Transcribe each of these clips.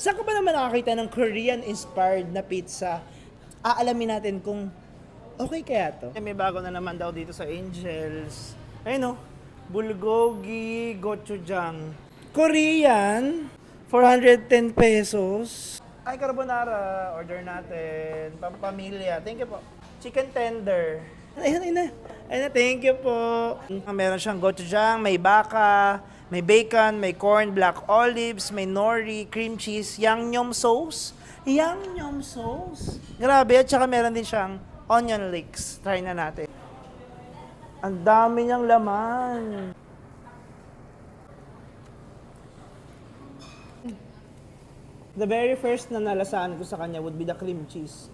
Saan ka ba naman nakakita ng Korean-inspired na pizza? Aalamin natin kung okay kaya to. May bago na naman daw dito sa Angels. Ayun o, bulgogi gochujang. Korean, 410 pesos. Ay, carbonara. Order natin. Pampamilya. Thank you po. Chicken tender. Ayun na. Thank you po. Meron siyang gochujang, may baka, may bacon, may corn, black olives, may nori, cream cheese, yangnyum sauce. Yangnyum sauce. Grabe, at saka meron din siyang onion leeks. Try na natin. Ang dami niyang laman. The very first na nalasaan ko sa kanya would be the cream cheese.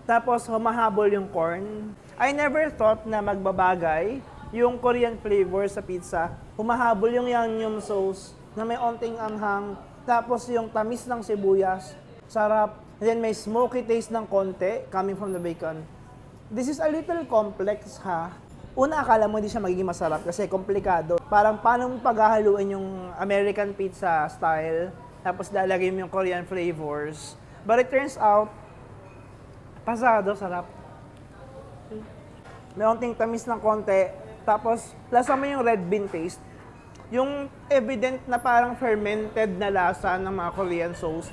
Tapos, humahabol yung corn. I never thought na magbabagay yung Korean flavor sa pizza. Humahabol yung yangnyum sauce na may onting anghang. Tapos, yung tamis ng sibuyas. Sarap. And then, may smoky taste ng konti coming from the bacon. This is a little complex, ha? Una, akala mo hindi siya magiging masarap kasi komplikado. Parang paano mo paghahaluin yung American pizza style, tapos lalagay mo yung Korean flavors. But it turns out, pasado, sarap. May onting tamis ng konti. Tapos, lasa mo yung red bean paste. Yung evident na parang fermented na lasa ng mga Korean sauce na